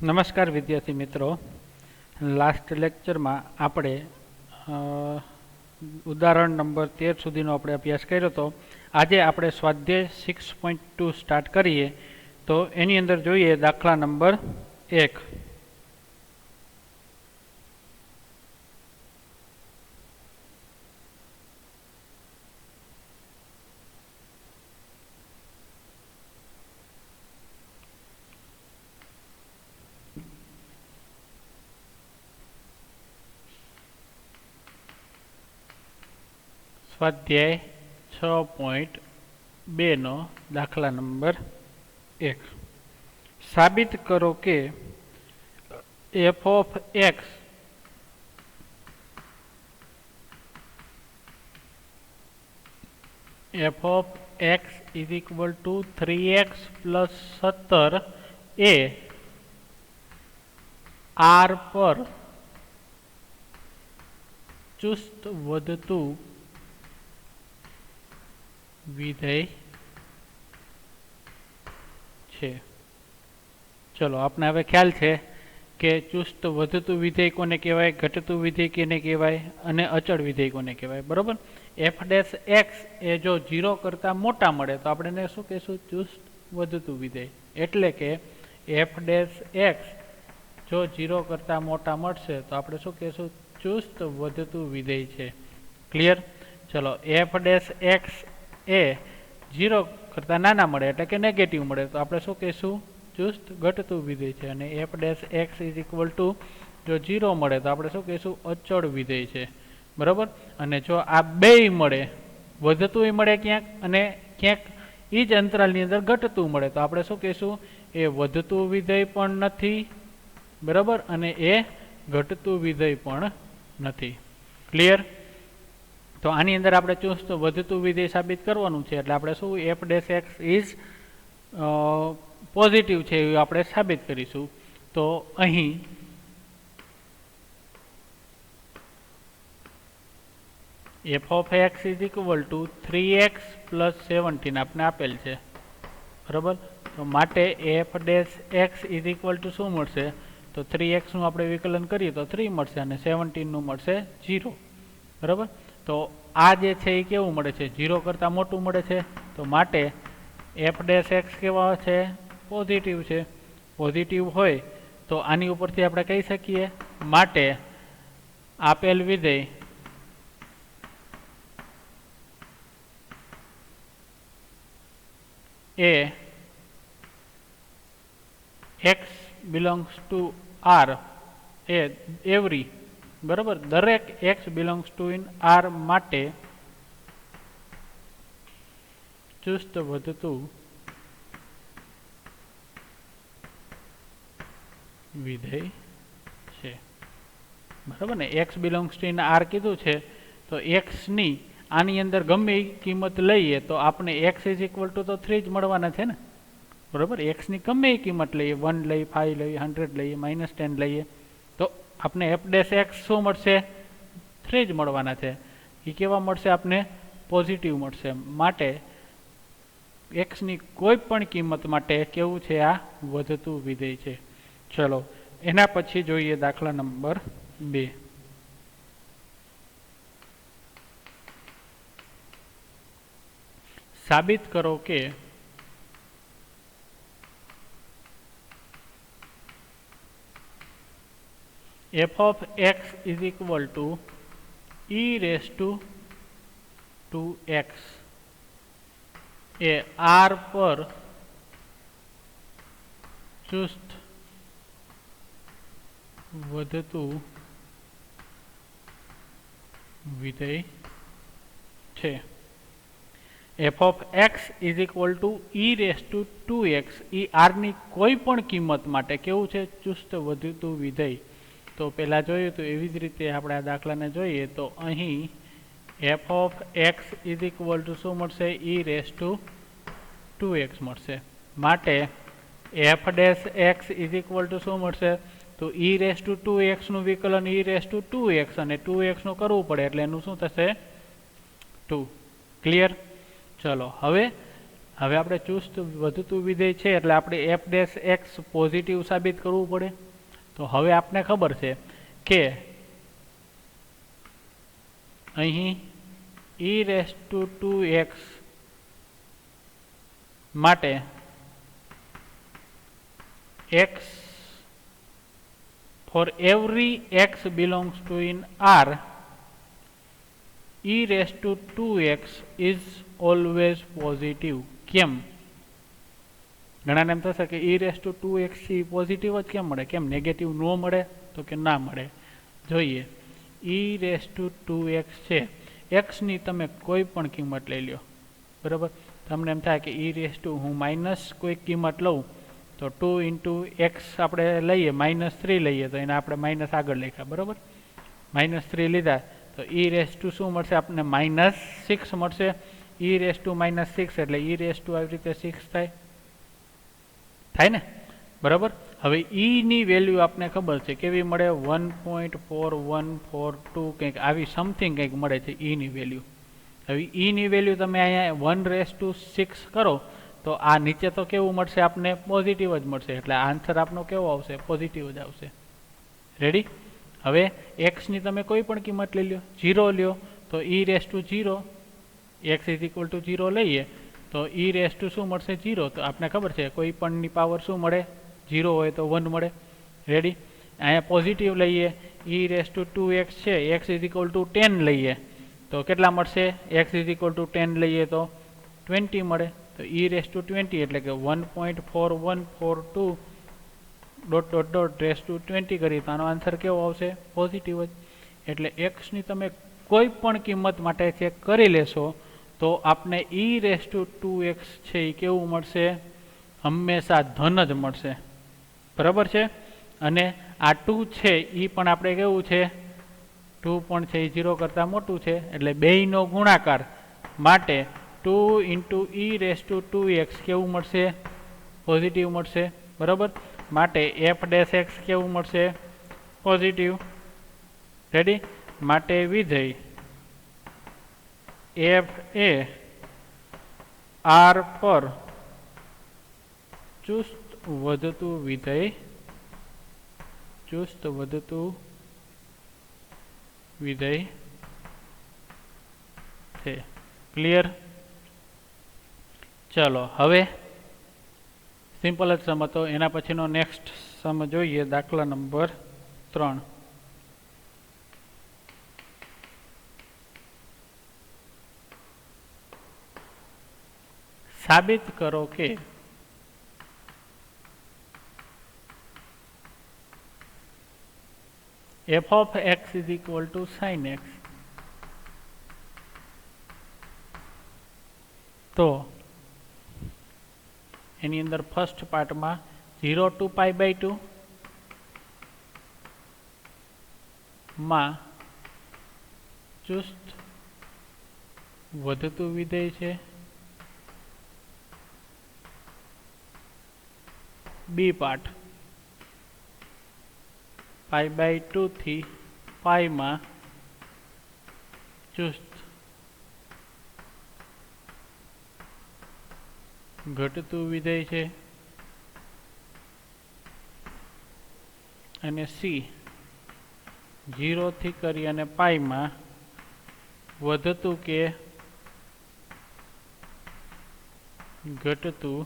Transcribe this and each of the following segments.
નમસ્કાર વિદ્યાર્થી મિત્રો, લાસ્ટ લેક્ચરમાં આપણે ઉદાહરણ નંબર 13 સુધીનો આપણે અભ્યાસ કર્યો હતો. આજે આપણે સ્વાધ્યાય 6.2 સ્ટાર્ટ કરીએ. તો એની અંદર જોઈએ દાખલા નંબર 1. સ્વાધ્યાય 6.2 નો દાખલા નંબર 1. સાબિત કરો કે f of x is equal to 3x plus 17 A r પર ચુસ્ત વધતું વિધેય છે. ચલો, આપણે હવે ખ્યાલ છે કે ચુસ્ત વધતું વિધેય કોને કહેવાય, ઘટતું વિધેય કોને કહેવાય અને અચળ વિધેય કોને કહેવાય. બરોબર. f' x એ જો 0 કરતાં મોટા મળે તો આપણે એને શું કહેશું? ચુસ્ત વધતું વિધેય. એટલે કે f' x જો 0 કરતાં મોટા મળશે તો આપણે શું કહેશું? ચુસ્ત વધતું વિધેય છે. ક્લિયર? ચલો, f' x એ 0 કરતાં નાના મળે એટલે કે નેગેટિવ મળે તો આપણે શું કહીશું? ચુસ્ત ઘટતું વિધેય છે. અને f' is equal to જો 0 મળે તો આપણે શું કહીશું? અચળ વિધેય છે. બરાબર. અને જો આ બેય મળે, વધતું મળે ક્યાંક અને ક્યાંક એ જ અંતરાલની અંદર ઘટતું મળે તો આપણે શું કહીશું? એ વધતું વિધેય પણ નથી, બરાબર, અને એ ઘટતું વિધેય પણ નથી. ક્લિયર? તો આની અંદર આપણે ચુસ્ત વધતું વિધેય સાબિત કરવાનું છે. એટલે આપણે શું? f' x ઇઝ પોઝિટિવ છે એવું આપણે સાબિત કરીશું. તો અહીં f of x is equal to 3x plus 17 આપણે આપેલ છે. બરાબર. તો માટે f' is equal to શું મળશે? તો 3x નું આપણે વિકલન કરીએ તો 3 મળશે અને 17 નું મળશે 0. બરાબર. તો આ જે છે એ કેવું મળે છે? 0 કરતાં મોટું મળે છે. તો માટે f' કેવા છે? પોઝિટિવ છે. પોઝિટિવ હોય તો આની ઉપરથી આપણે કહી શકીએ માટે આપેલ વિધેય એ x belongs to r A every, બરાબર, દરેક x belongs to in r માટે ચુસ્ત વધતું વિધેય છે. બરાબર ને? x belongs to in r કીધું છે તો x ની આની અંદર ગમે એ કિંમત લઈએ તો આપણે x is equal to તો 3 જ મળવાના છે ને. બરાબર. x ની ગમે એ કિંમત લઈએ, 1 લઈએ, 5 લઈએ, 100 લઈએ, -10 લઈએ, તો આપણે f' શું મળશે? 3 જ મળવાના છે. એ કેવા મળશે? આપણે પોઝિટિવ મળશે. માટે x ની કોઈ પણ કિંમત માટે કેવું છે? આ વધતું વિધેય છે. ચલો, એના પછી જોઈએ દાખલા નંબર 2. સાબિત કરો કે f of x is equal to e raised to 2x A r પર ચુસ્ત વધતું વિધેય છે. f of x is equal to e raised to 2x A r ની કોઈ પણ કિંમત માટે કેવું છે? ચુસ્ત વધતું વિધેય. તો પહેલાં જોયું તો એવી જ રીતે આપણે આ દાખલાને જોઈએ તો અહીં f of x is equal to શું મળશે? e raised to 2x મળશે. માટે f' is equal to શું મળશે? તો e raised to 2x નું વિકલન e raised to 2x અને 2x નું કરવું પડે એટલે એનું શું થશે? 2. ક્લિયર? ચલો, હવે હવે આપણે ચુસ્ત વધતું વિધેય છે એટલે આપણે એફ ડેશ એક્સ પોઝિટિવ સાબિત કરવું પડે. તો હવે આપને ખબર છે કે અહીં ઈ રેસ ટુ 2x માટે x for every x belongs to in R, e raised to 2x is always positive. કેમ? ઘણાને એમ થશે કે e raised to 2x positive જ કેમ મળે, કેમ નેગેટિવ ન મળે? તો કે ના મળે. જોઈએ, e raised to 2x છે, x ની તમે કોઈ પણ કિંમત લઈ લ્યો, બરાબર. તમને એમ થાય કે e raised to હું માઇનસ કોઈ કિંમત લઉં તો 2 into x આપણે લઈએ -3 લઈએ તો એને આપણે માઇનસ આગળ લખ્યા, બરાબર. -3 લીધા તો e રેસ ટુ શું મળશે આપણને? -6 મળશે. e રેસ ટુ -6 એટલે e રેસ ટુ આવી રીતે 6 થાય ને, બરાબર. હવે e ની વેલ્યુ આપને ખબર છે કેવી મળે? 1.4142 કંઈક આવી સમથિંગ કંઈક મળે છે e ની વેલ્યુ. હવે e ની વેલ્યુ તમે અહીંયા 1/6 કરો તો આ નીચે તો કેવું મળશે આપને? પોઝિટિવ જ મળશે. એટલે આન્સર આપનો કેવો આવશે? પોઝિટિવ જ આવશે. રેડી? હવે x ની તમે કોઈ પણ કિંમત લઈ લ્યો, 0 લ્યો તો e raise to 0, x is equal to 0 લઈએ તો e રેસ ટુ શું મળશે? 0. તો આપને ખબર છે કોઈ પણની પાવર શું મળે? 0 હોય તો 1 મળે. રેડી? અહીંયા પોઝિટિવ લઈએ, e રેસ ટુ 2x છે, x ઇઝ ઇક્વલ ટુ 10 લઈએ તો કેટલા મળશે? x ઇઝ ઇક્વલ ટુ 10 લઈએ તો 20 મળે. તો e રેસ ટુ 20 એટલે કે 1.4142 ... રેસ ટુ 20 કરી તો આનો આન્સર કેવો આવશે? પોઝિટિવ જ. એટલે x ની તમે કોઈ પણ કિંમત માટે ચેક કરી લેશો તો આપને e રેસ ટુ 2x છે એ કેવું મળશે? હંમેશા ધન જ મળશે, બરાબર છે. અને આ 2 છે એ પણ આપણે કેવું છે? 2 પણ છે એ 0 કરતાં મોટું છે એટલે બેયનો ગુણાકાર માટે 2 into e raise to 2x કેવું મળશે? પોઝિટિવ મળશે, બરાબર. માટે f ડેશ x કેવું મળશે? પોઝિટિવ. રેડી? માટે વિધેય f એ r પર ચુસ્ત વધતું વિધેય છે. ક્લિયર? ચલો હવે સિમ્પલ જ સમ હતો. એના પછીનો નેક્સ્ટ સમ જોઈએ, દાખલા નંબર 3. સાબિત કરો કે f of x is equal to sin x. તો એની અંદર ફર્સ્ટ પાર્ટમાં 0 to π/2 માં ચુસ્ત વધતું વિધેય છે. બી પાર્ટ π/2 થી π માં ચુસ્ત ઘટતું વિધેય છે. અને સી 0 થી કરી અને π માં વધતું કે ઘટતું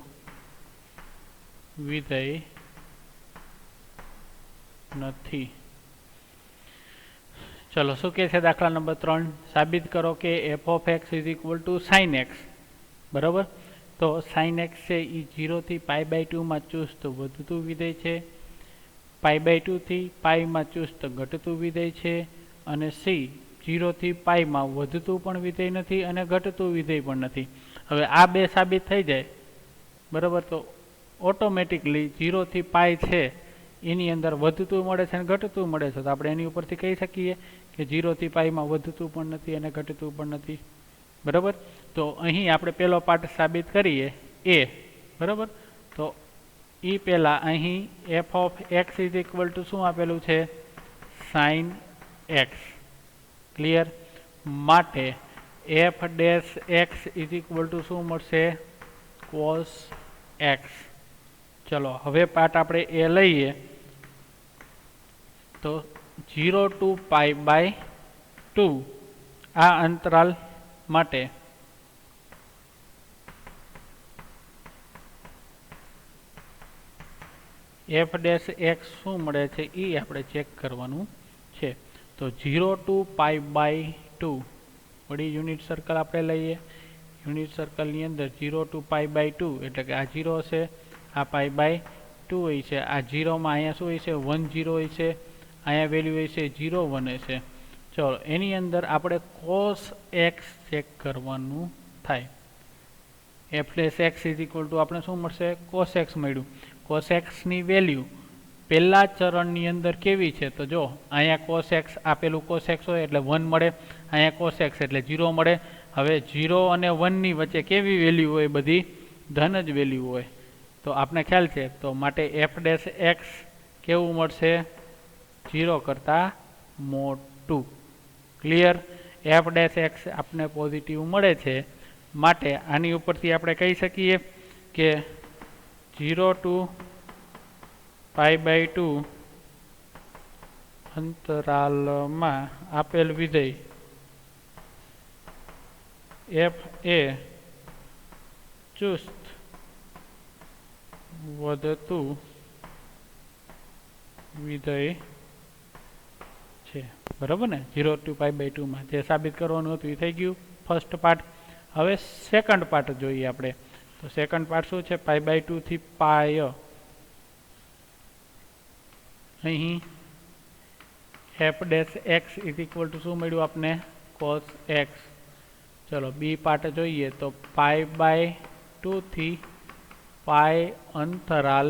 વિધેય નથી. ચલો શું કહે છે દાખલા નંબર 3? સાબિત કરો કે f of x is equal to sin x. બરાબર? તો sin x છે એ 0 થી π/2 માં ચુસ્ત વધતું વિધેય છે, π/2 થી π માં ચુસ્ત ઘટતું વિધેય છે, અને સી 0 થી π માં વધતું પણ વિધેય નથી અને ઘટતું વિધેય પણ નથી. હવે આ બે સાબિત થઈ જાય, બરાબર, તો ઓટોમેટિકલી 0 થી π છે એની અંદર વધતું મળે છે અને ઘટતું મળે છે. તો આપણે એની ઉપરથી કહી શકીએ કે 0 થી π માં વધતું પણ નથી અને ઘટતું પણ નથી, બરાબર. તો અહીં આપણે પહેલો પાર્ટ સાબિત કરીએ એ, બરાબર. તો એ પહેલાં અહીં f of x is equal to શું આપેલું છે? sin x. ક્લિયર? માટે f dash x is equal to શું મળશે? cos x. ચલો હવે પાર્ટ આપણે એ લઈએ તો 0 to પાઈ બાય 2 આ અંતરાલ માટે f ડેશ x શું મળે છે એ આપણે ચેક કરવાનું છે. તો 0 to પાઈ બાય 2 વળી યુનિટ સર્કલ આપણે લઈએ. યુનિટ સર્કલની અંદર 0 to પાઈ બાય 2 એટલે કે આ 0 છે, આ પાઈ બાય 2 હોય છે. આ 0માં અહીંયા શું હોય છે 1 0 હોય છે, અહીંયા વેલ્યુ હોય છે 0 1 છે. ચલો એની અંદર આપણે cos x ચેક કરવાનું થાય. f dash x is equal to આપણે શું મળશે cos x મળ્યું. cos x ની વેલ્યુ પહેલા ચરણની અંદર કેવી છે તો જો અહીંયા cos x આપેલું cos x હોય એટલે 1 મળે, અહીંયા cos x એટલે 0 મળે. હવે 0 અને 1 ની વચ્ચે કેવી વેલ્યુ હોય બધી ધન જ વેલ્યુ હોય તો આપણે ખ્યાલ છે. તો માટે f ડેશ x કેવું મળશે 0 કરતાં મોટું. ક્લિયર. f ડેશ x આપણે પોઝિટિવ મળે છે માટે આની ઉપરથી આપણે કહી શકીએ કે 0 to પાઈ બાય 2 અંતરાલમાં આપેલ વિધેય f એ ચુસ્ત વધતું વિધેય છે. બરાબર ને 0 to પાઈ બાય 2 માં જે સાબિત કરવાનું હતું એ થઈ ગયું ફર્સ્ટ પાર્ટ. હવે સેકન્ડ પાર્ટ જોઈએ આપણે. તો સેકન્ડ પાર્ટ શું છે પાઈ બાય 2 થી પાય. અહીં f dash x is equal to શું મળ્યું આપને cos x. ચલો બી પાર્ટ જોઈએ તો પાઈ બાય 2 થી પાઈ અંતરાલ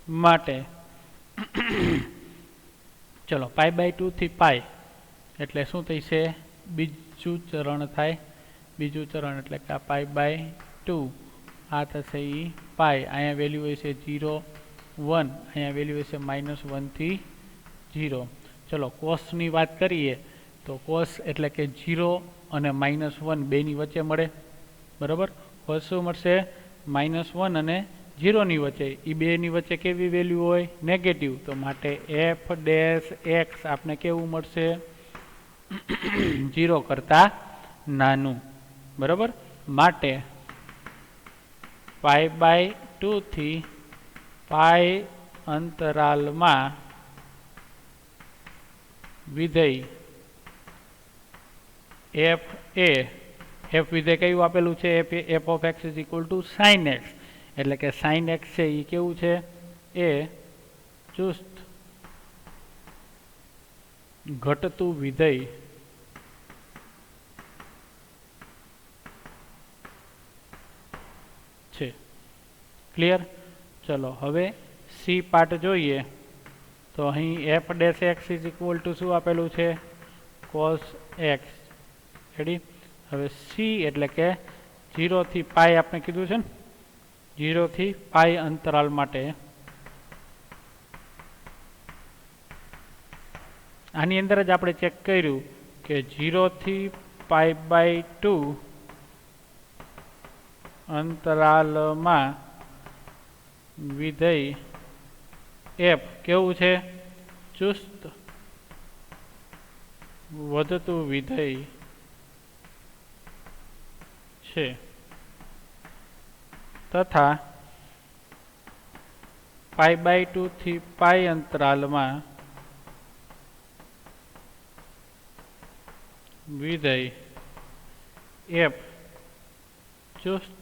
માટે ચલો પાઈ બાય 2 થી પાઈ એટલે શું થશે બીજું ચરણ થાય. બીજું ચરણ એટલે કે આ પાઈ બાય 2 આ થશે એ પાઈ. અહીંયા વેલ્યુ હોય છે 0 1, અહીંયા વેલ્યુ હશે -1 થી 0. ચલો કોસની વાત કરીએ તો કોસ એટલે કે 0 અને -1 બેની વચ્ચે મળે. બરાબર. કોસ શું મળશે -1 અને 0 ની વચ્ચે. એ બેની વચ્ચે કેવી વેલ્યુ હોય નેગેટિવ. તો માટે f ડેશ x આપને કેવું મળશે 0 કરતાં નાનું. બરાબર. માટે પાઈ બાય 2 થી પાઈ અંતરાલમાં વિધેય f એ f વિધેય કયું આપેલું છે f of x is equal to sin x. એટલે કે sin x છે એ કેવું છે એ ચુસ્ત ઘટતું વિધેય છે. ક્લિયર. ચલો હવે સી પાર્ટ જોઈએ તો અહીં f dash x is equal to શું આપેલું છે cos x. રેડી. હવે સી એટલે કે 0 થી પાઈ આપણે કીધું છે ને 0 થી પાઈ અંતરાલ માટે આની અંદર જ આપણે ચેક કર્યું કે 0 થી પાઈ બાય 2 અંતરાલમાં વિધેય f કેવું છે ચુસ્ત વધતું વિધેય છે તથા પાઈ બાય 2 થી પાઈ અંતરાલમાં વિધેય f ચુસ્ત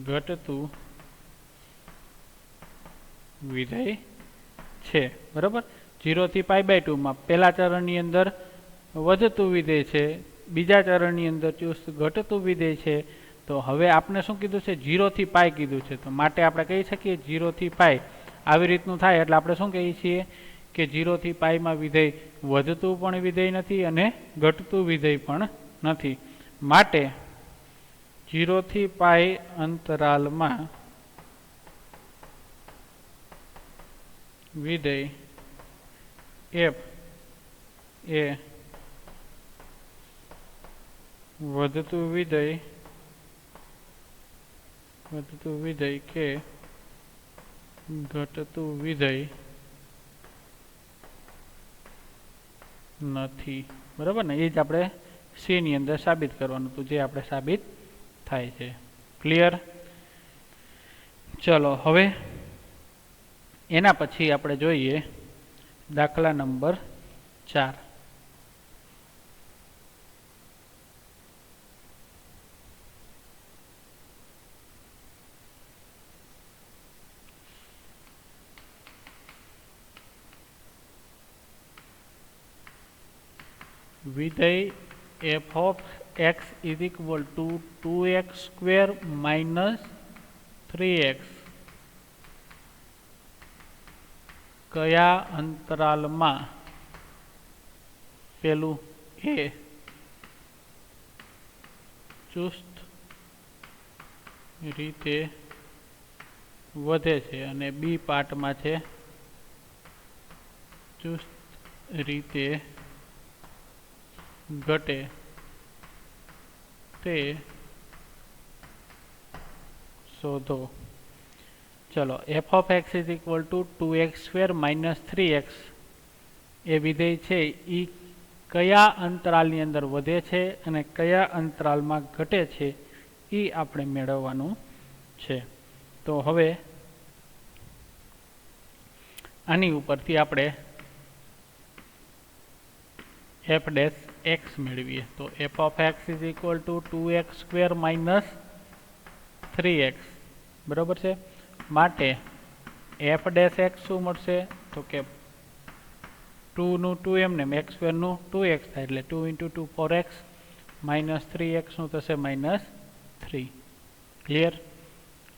ઘટતું વિધેય છે. બરાબર. 0 થી પાઈ બાય 2 માં પહેલા ચરણની અંદર વધતું વિધેય છે, બીજા ચરણની અંદર ચુસ્ત ઘટતું વિધેય છે. તો હવે આપણે શું કીધું છે 0 થી પાઈ કીધું છે. તો માટે આપણે કહી શકીએ 0 થી પાઈ આવી રીતનું થાય એટલે આપણે શું કહીએ છીએ કે 0 થી પાઈમાં વિધેય વધતું પણ વિધેય નથી અને ઘટતું વિધેય પણ નથી. માટે 0 થી પાઈ અંતરાલમાં વિધેય f એ વધતું વિધેય કે ઘટતું વિધેય નથી, બરાબર ને? એ જ આપણે સી ની અંદર સાબિત કરવાનું હતું, જે આપણે સાબિત થાય છે. ક્લિયર? ચલો હવે એના પછી આપણે જોઈએ દાખલા નંબર 4. વિધેય f of x is equal to 2x square minus 3x કયા અંતરાલમાં પેલું એ ચુસ્ત રીતે વધે છે અને બી પાર્ટમાં છે ચુસ્ત રીતે ઘટે તે શોધો. ચલો f of x is equal to 2x square minus 3x એ વિધેય છે એ કયા અંતરાલની અંદર વધે છે અને કયા અંતરાલમાં ઘટે છે એ આપણે મેળવવાનું છે. તો હવે આની ઉપરથી આપણે f dash x મેળવીએ. તો f of x is equal to 2x square minus 3x, બરાબર છે? માટે f dash x શું મળશે? તો કે 2 નું 2 એમને x સ્ક્વેર નું 2x થાય એટલે 2 into 2 4x minus 3x નું થશે -3. ક્લિયર?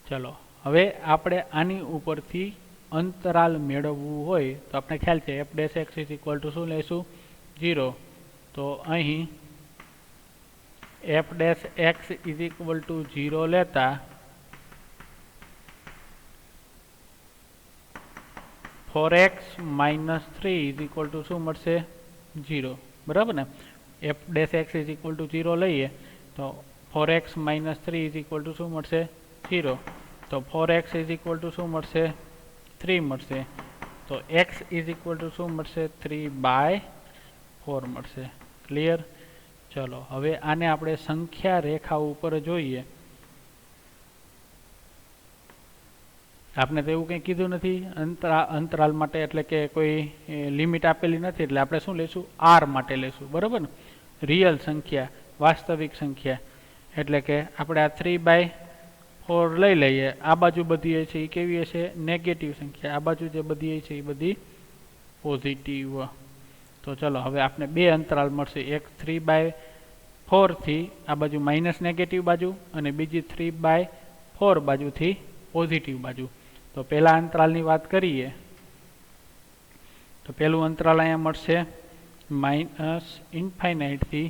ચલો હવે આપણે આની ઉપરથી અંતરાલ મેળવવું હોય તો આપણે ખ્યાલ છે f dash x is equal to શું લેશું? 0. તો અહીં f dash x is equal to 0 લેતા 4x minus 3 is equal to શું મળશે? 0. બરાબર ને? f dash x is equal to 0 લઈએ તો 4x minus 3 is equal to શું મળશે? 0. તો 4x is equal to શું મળશે? 3 મળશે. તો x is equal to શું મળશે? 3/4 મળશે. ક્લિયર? ચલો હવે આને આપણે સંખ્યા રેખા ઉપર જોઈએ. આપણે તો એવું કંઈ કીધું નથી અંતરાલ માટે, એટલે કે કોઈ લિમિટ આપેલી નથી, એટલે આપણે શું લઈશું? r માટે લઈશું, બરાબર ને? રિયલ સંખ્યા, વાસ્તવિક સંખ્યા, એટલે કે આપણે આ 3/4 લઈ લઈએ. આ બાજુ બધી છે એ કેવી હશે? નેગેટિવ સંખ્યા. આ બાજુ જે બધી છે એ બધી પોઝિટિવ. તો ચલો હવે આપણે બે અંતરાલ મળશે, એક 3/4 થી આ બાજુ માઇનસ નેગેટિવ બાજુ અને બીજી 3/4 બાજુથી પોઝિટિવ બાજુ. તો પહેલા અંતરાલની વાત કરીએ તો પહેલું અંતરાલ અહીંયા મળશે -ઇન્ફાઇનાઇટ થી.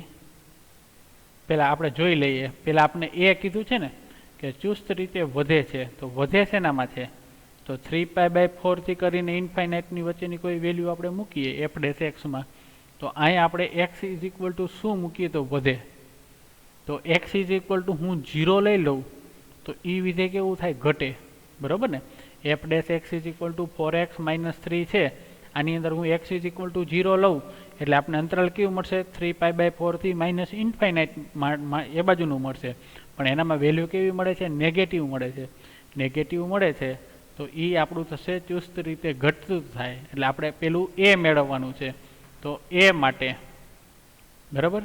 પહેલા આપણે જોઈ લઈએ. પહેલા આપણે એ કીધું છે ને કે ચુસ્ત રીતે વધે છે, તો વધે છે નામાં છે તો 3π/4 થી કરીને ઇન્ફાઇનાઇટની વચ્ચેની કોઈ વેલ્યુ આપણે મૂકીએ f dash x માં, તો અહીંયા આપણે x is equal to શું મૂકીએ તો વધે. તો x is equal to હું 0 લઈ લઉં તો એ વિધેય કેવું થાય? ઘટે. બરાબર ને? f dash x is equal to 4x minus 3 છે, આની અંદર હું x is equal to 0 લઉં એટલે આપણે અંતરાલ કેવું મળશે? 3π/4 થી માઇનસ ઇન્ફાઇનાઇટ એ બાજુનું મળશે. પણ એનામાં વેલ્યુ કેવી મળે છે? નેગેટિવ મળે છે. નેગેટિવ મળે છે તો એ આપણું થશે ચુસ્ત રીતે ઘટતું થાય, એટલે આપણે પેલું એ મેળવવાનું છે. તો એ માટે બરાબર.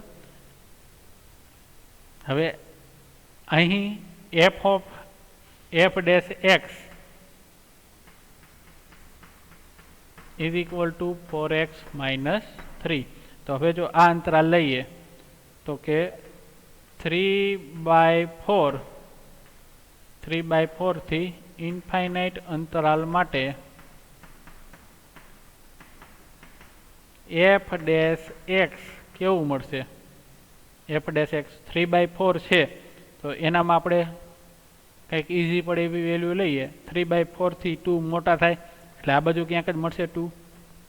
હવે અહીં f dash x is equal to 4x minus 3. તો હવે જો આ અંતરાલ લઈએ તો કે 3/4 થી ઇન્ફાઇનાઇટ અંતરાલ માટે f dash x કેવું મળશે? f dash x 3/4 છે તો એનામાં આપણે કંઈક ઈઝી પડે એવી વેલ્યુ લઈએ. 3/4 થી 2 મોટા થાય એટલે આ બાજુ ક્યાંક જ મળશે 2.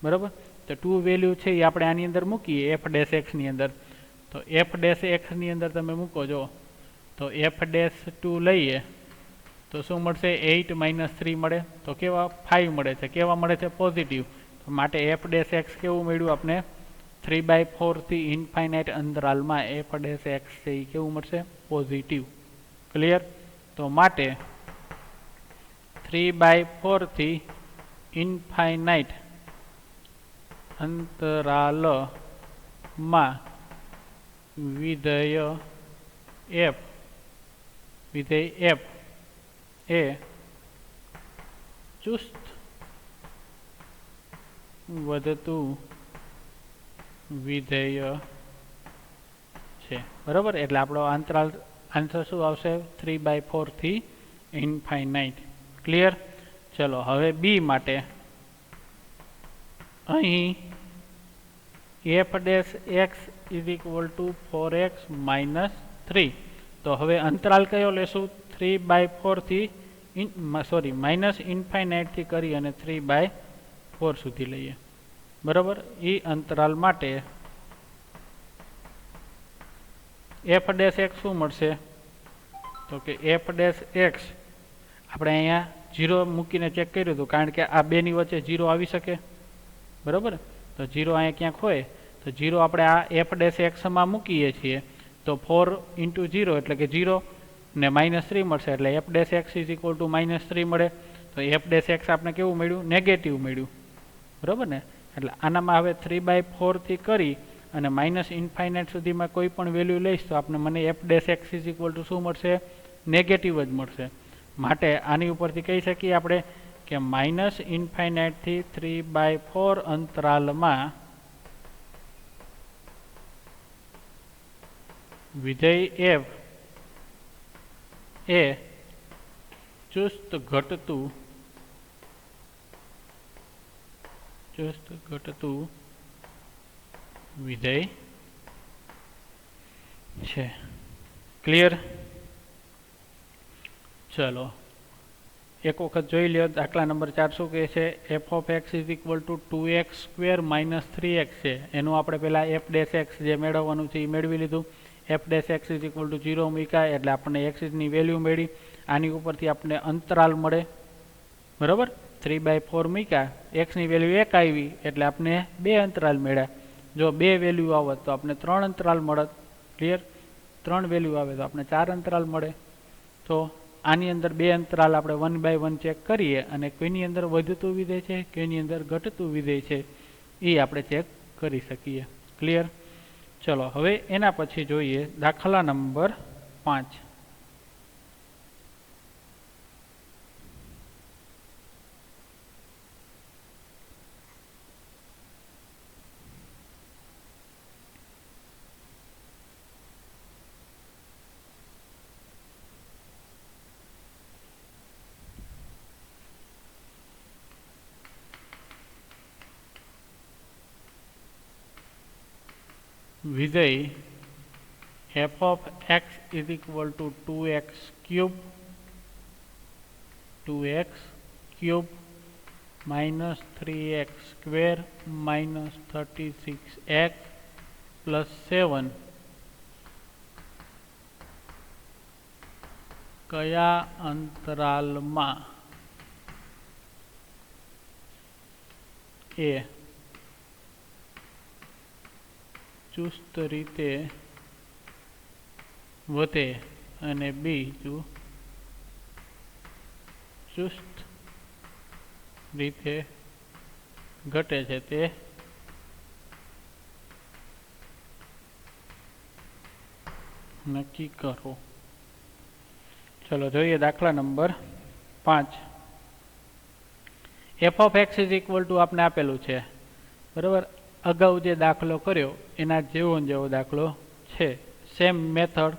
બરાબર? તો 2 વેલ્યુ છે એ આપણે આની અંદર મૂકીએ f dash x ની અંદર. તો તો એફ ડેશ એક્સની અંદર તમે મૂકો જો તો એફ ડેશ 2 લઈએ તો શું મળશે 8 - 3 મળે તો કેવા 5 મળે છે કેવા મળે છે પોઝિટિવ તો માટે એફ ડેશ એક્સ કેવું મળ્યું આપણે 3/4 થી ઇન્ફાઇનાઇટ અંતરાલમાં એફ ડેશ એક્સ છે એ કેવું મળશે પોઝિટિવ ક્લિયર તો માટે 3/4 થી ઇન્ફાઇનાઇટ અંતરાલમાં વિધેય f એ ચુસ્ત વધતું વિધેય છે બરાબર એટલે આપણો અંતરાલ આન્સર શું આવશે 3/4 થી ઇન્ફાઇનાઇટ ક્લિયર ચલો હવે બી માટે અહીં F dash x is equal to 4x - 3 તો હવે અંતરાલ કયો લેશું 3/4 થી માઇનસ ઇન્ફાઇનાઇટ થી કરી અને 3/4 સુધી લઈએ બરાબર એ અંતરાલ માટે એફ ડેશ એક્સ શું મળશે તો કે એફ ડેશ એક્સ આપણે અહીંયા 0 મૂકીને ચેક કર્યું હતું કારણ કે આ બેની વચ્ચે 0 આવી શકે બરાબર તો 0 અહીંયા ક્યાંક હોય તો 0 આપણે આ એફ ડેશ એક્સમાં મૂકીએ છીએ તો 4 × 0 એટલે કે 0 ને -3 મળશે એટલે F dash x is equal to -3 મળે તો એફ ડેશ એક્સ આપણે કેવું મળ્યું નેગેટિવ મળ્યું બરાબર ને એટલે આનામાં હવે 3/4 થી કરી અને માઇનસ ઇન્ફાઇનાઇટ સુધીમાં કોઈ પણ વેલ્યુ લઈશ તો આપણે મને F dash x is equal to શું મળશે નેગેટિવ જ મળશે માટે આની ઉપરથી કહી શકીએ આપણે કે માઇનસ ઇન્ફાઇનાઇટ થી 3/4 અંતરાલમાં વિધેય એફ એ ચુસ્ત ઘટતું વિધેય છે ક્લિયર ચલો એક વખત જોઈ લ્યો દાખલા નંબર 4 શું કહે છે F of x is equal to 2x² - 3x છે એનું આપણે પહેલાં એફ ડેશ એક્સ જે મેળવવાનું છે એ મેળવી લીધું F dash x is equal to 0 મૂક્યા એટલે આપણને એક્સની વેલ્યુ મળી આની ઉપરથી આપણને અંતરાલ મળે બરાબર 3/4 મૂક્યા એક્સની વેલ્યુ 1 આવી એટલે આપણે 2 અંતરાલ મળ્યા જો 2 વેલ્યુ આવત તો આપણે 3 અંતરાલ મળત ક્લિયર 3 વેલ્યુ આવે તો આપણે 4 અંતરાલ મળે તો આની અંદર 2 અંતરાલ આપણે 1/1 ચેક કરીએ અને કોઈની અંદર વધતું વિધેય છે કોઈની અંદર ઘટતું વિધેય છે એ આપણે ચેક કરી શકીએ ક્લિયર ચલો હવે એના પછી જોઈએ દાખલા નંબર 5 વિધેય f of x is equal to 2x cube minus 3x square minus 36x plus 7 કયા અંતરાલમાં એ ચુસ્ત રીતે વધે અને બીજું ચુસ્ત રીતે ઘટે છે તે નક્કી કરો ચલો જોઈએ દાખલા number 5 f of x is equal to આપણે આપેલું છે બરાબર અગાઉ જે દાખલો કર્યો એના જેવો દાખલો છે સેમ મેથડ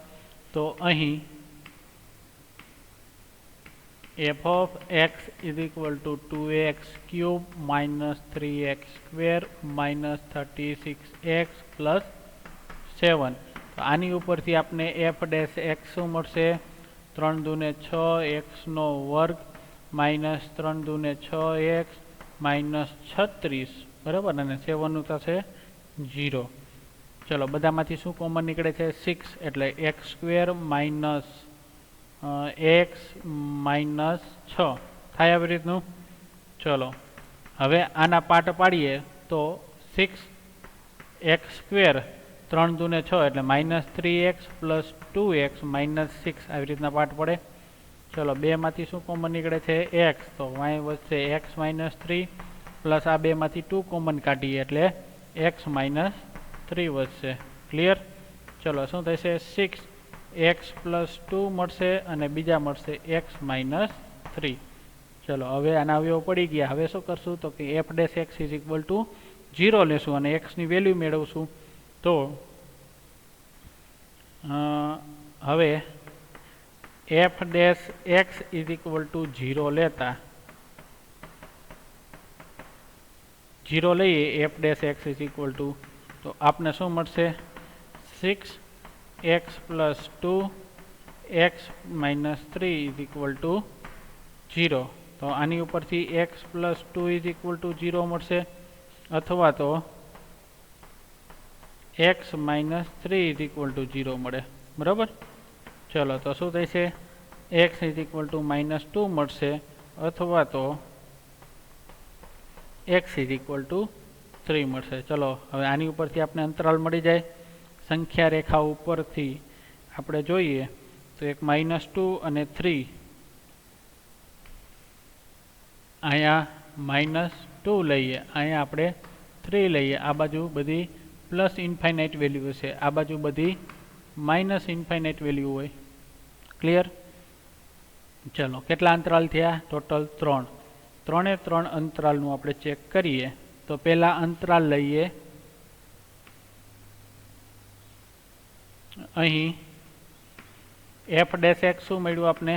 તો અહીં f of x is equal to 2x cube minus 3x square minus 36x plus 7 તો આની ઉપરથી આપણે f dash x શું મળશે 3 દૂને 6 x નો વર્ગ minus 3 દૂને 6x minus 36 બરાબર અને 7 નું થશે 0 ચલો બધામાંથી શું કોમન નીકળે છે 6 એટલે x square minus x minus 6 થાય આવી રીતનું. ચલો હવે આના પાર્ટ પાડીએ તો 6x સ્ક્વેર 3 દૂને 6 એટલે -3x પ્લસ 2x માઇનસ 6 આવી રીતના પાર્ટ પડે. ચલો બેમાંથી શું કોમન નીકળે છે x, તો y વધશે x માઇનસ 3 પ્લસ આ બેમાંથી 2 કોમન કાઢીએ એટલે x માઇનસ 3 વધશે. ક્લિયર. ચલો શું થશે 6x પ્લસ 2 મળશે અને બીજા મળશે x માઇનસ 3. ચલો હવે આના અવયવ પડી ગયા. હવે શું કરશું તો કે f dash x is equal to 0 લેશું અને x ની વેલ્યુ મેળવશું. તો હવે f dash x is equal to 0 લેતા 0 લઈએ f dash x is equal to, તો આપને શું મળશે 6x plus 2x minus 3 is equal to 0. તો આની ઉપરથી x plus 2 is equal to 0 મળશે અથવા તો x minus 3 is equal to 0 મળે. બરાબર. ચલો તો શું થશે x is equal to minus 2 મળશે અથવા તો x ઇઝ ઇક્વલ ટુ 3 મળશે. ચલો હવે આની ઉપરથી આપણે અંતરાલ મળી જાય. સંખ્યા રેખા ઉપરથી આપણે જોઈએ તો એક -2 અને 3, અહીંયા -2 લઈએ, અહીંયા આપણે 3 લઈએ. આ બાજુ બધી પ્લસ ઇન્ફાઇનાઇટ વેલ્યુ હશે, આ બાજુ બધી માઇનસ ઇન્ફાઇનાઇટ વેલ્યુ હોય. ક્લિયર. ચલો કેટલા અંતરાલ થયા ટોટલ 3. 3 અંતરાલનું આપણે ચેક કરીએ તો પહેલા અંતરાલ લઈએ અહીં f ડેશ x શું મળ્યું આપને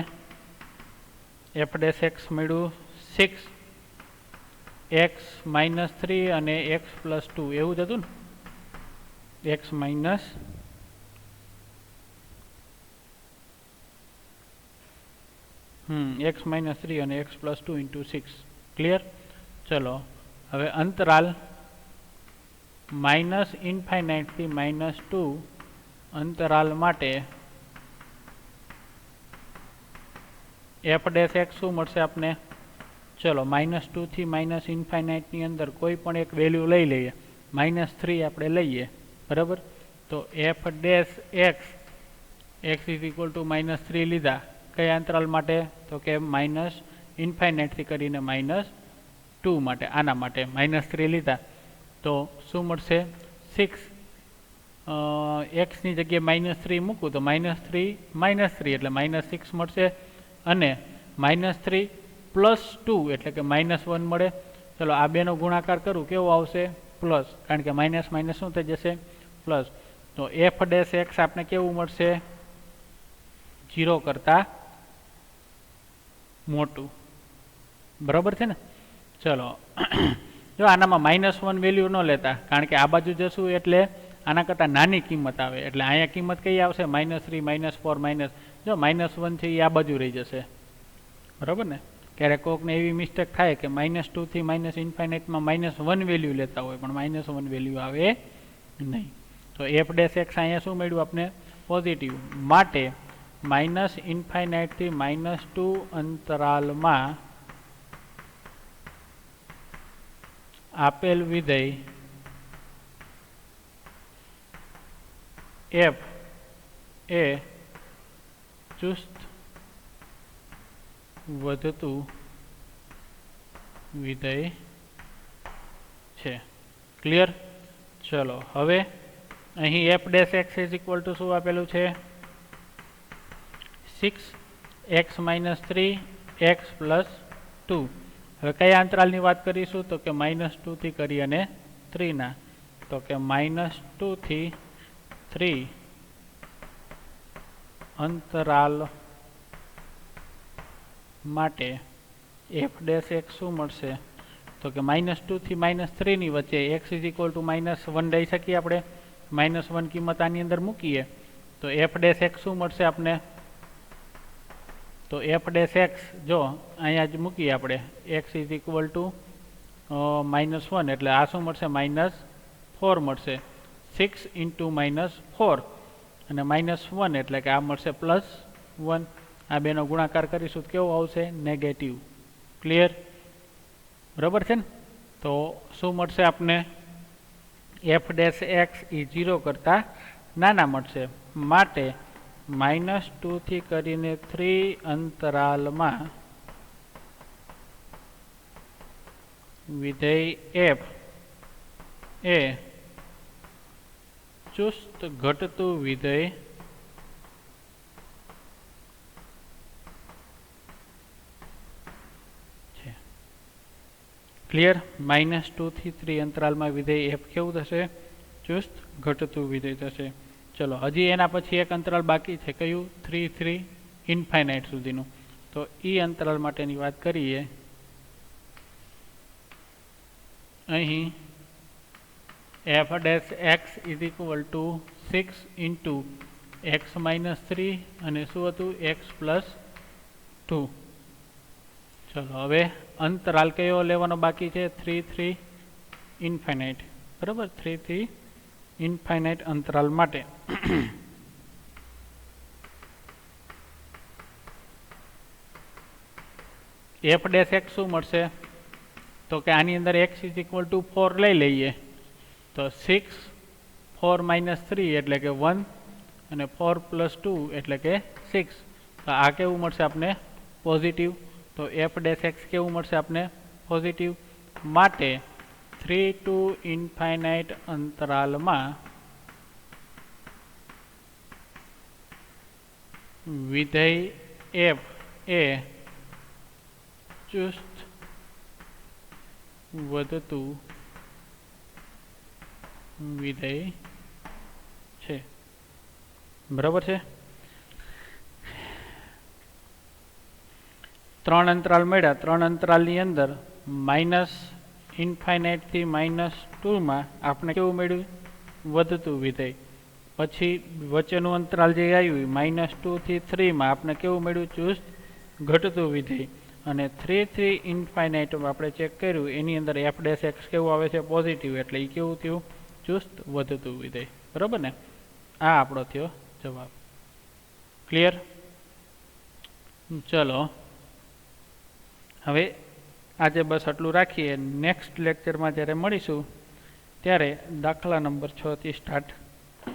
f ડેશ x મળ્યું 6x માઇનસ 3 અને x પ્લસ 2 એવું જ હતું ને. x માઇનસ x માઇનસ 3 અને x પ્લસ 2 ઇન્ટુ 6. ક્લિયર. ચલો હવે અંતરાલ માઇનસ ઇન્ફાઇનાઇટ થી -2 અંતરાલ માટે f ડેશ x શું મળશે આપને. ચલો -2 થી માઇનસ ઇન્ફાઇનાઇટ ની અંદર કોઈ પણ એક વેલ્યુ લઈ લઈએ. -3 આપણે લઈએ. બરાબર. તો f dash x x is equal to -3 લીધા. કયા અંતરાલ માટે તો કે માઇનસ ઇન્ફાઇનાઇટ થી કરીને -2 માટે. આના માટે -3 લીધા તો શું મળશે 6 x ની જગ્યાએ -3 મૂકું તો -3 એટલે -6 મળશે અને -3 પ્લસ 2 એટલે કે -1 મળે. ચલો આ બેનો ગુણાકાર કરું કેવો આવશે પ્લસ, કારણ કે માઇનસ માઇનસ શું થઈ જશે પ્લસ. તો f ડેશ x આપણે કેવું મળશે 0 કરતા મોટું. બરાબર છે ને. ચલો જો આનામાં -1 વેલ્યુ ન લેતા, કારણ કે આ બાજુ જશું એટલે આના કરતાં નાની કિંમત આવે, એટલે અહીંયા કિંમત કઈ આવશે -3 -4 માઇનસ. જો -1 છે એ આ બાજુ રહી જશે. બરાબર ને. ક્યારેક કોકને એવી મિસ્ટેક થાય કે -2 થી માઇનસ ઇન્ફાઇનાઇટમાં -1 વેલ્યુ લેતા હોય પણ -1 વેલ્યુ આવે નહીં. તો f ડેશ x અહીંયા શું મળ્યું આપણે પોઝિટિવ. માટે માઇનસ ઇન્ફાઇનાઇટ થી -2 અંતરાલમાં આપેલ વિધેય f એ ચુસ્ત વધતું વિધેય છે. ક્લિયર. ચલો હવે અહીં f dash x is equal to શું આપેલું છે 6x માઇનસ 3x પ્લસ 2. હવે કયા અંતરાલની વાત કરીશું તો કે -2 થી કરી અને 3 ના. તો કે -2 થી 3 અંતરાલ માટે f ડેશ x શું મળશે તો કે -2 થી -3 ની વચ્ચે x ઇઝ ઇક્વલ ટુ -1 લઈ શકીએ આપણે. -1 કિંમત આની અંદર મૂકીએ તો f ડેશ x શું મળશે આપણે તો f ડેશ x જો અહીંયા જ મૂકીએ આપણે x ઇઝ ઇક્વલ ટુ -1 એટલે આ શું મળશે -4 મળશે. 6 ઇન્ટુ -4 અને -1 એટલે કે આ મળશે +1. આ બેનો ગુણાકાર કરીશું તો કેવું આવશે? નેગેટિવ. ક્લિયર? બરાબર છે ને? તો શું મળશે આપને? f' એ 0 કરતાં નાના મળશે. માટે -2 થી કરીને 3 અંતરાલમાં વિધેય f એ ચુસ્ત ઘટતું વિધેય છે. ક્લિયર? -2 થી 3 અંતરાલમાં વિધેય f કેવું થશે? ચુસ્ત ઘટતું વિધેય થશે. ચલો હજી એના પછી એક અંતરાલ બાકી છે. કયું? 3 3 ઇન્ફાઇનાઇટ સુધીનું. તો એ અંતરાલ માટેની વાત કરીએ. અહીં f' is equal to 6 into x - 3 અને શું હતું? x + 2. ચલો હવે અંતરાલ કયો લેવાનો બાકી છે? 3 3 ઇન્ફાઇનાઇટ. બરાબર? 3 3 ઇન્ફાઇનાઇટ અંતરાલ માટે f' શું મળશે? તો કે આની અંદર x ઇઝ ઇક્વલ ટુ 4 લઈ લઈએ તો 6 4 - 3 એટલે કે 1 અને 4 + 2 એટલે કે 6. તો આ કેવું મળશે આપને? પોઝિટિવ. તો f' કેવું મળશે આપને? પોઝિટિવ. માટે 3 to ઇન્ફાઇનાઇટ અંતરાલમાં વિધેય f એ ચુસ્ત વધતું વિધેય છે. બરાબર છે? 3 અંતરાલ મળ્યા. 3 અંતરાલની અંદર -ઇન્ફાઇનાઇટ થી -2 માં આપણે કેવું મળ્યું? વધતું વિધેય. પછી વચ્ચેનું અંતરાલ જે આવ્યું -2 થી 3 માં આપણે કેવું મળ્યું? ચુસ્ત ઘટતું વિધેય. અને 3 3 ઇન્ફાઇનાઇટમાં આપણે ચેક કર્યું એની અંદર f' કેવું આવે છે? પોઝિટિવ. એટલે એ કેવું થયું? ચુસ્ત વધતું વિધેય. બરાબર ને? આ આપણો થયો જવાબ. ક્લિયર? ચલો હવે આજે બસ આટલું રાખીએ. નેક્સ્ટ લેક્ચરમાં જ્યારે મળીશું ત્યારે દાખલા નંબર 6 થી સ્ટાર્ટ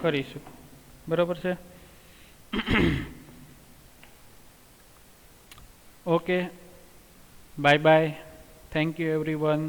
કરીશું. બરાબર છે? Okay, bye bye. Thank you everyone.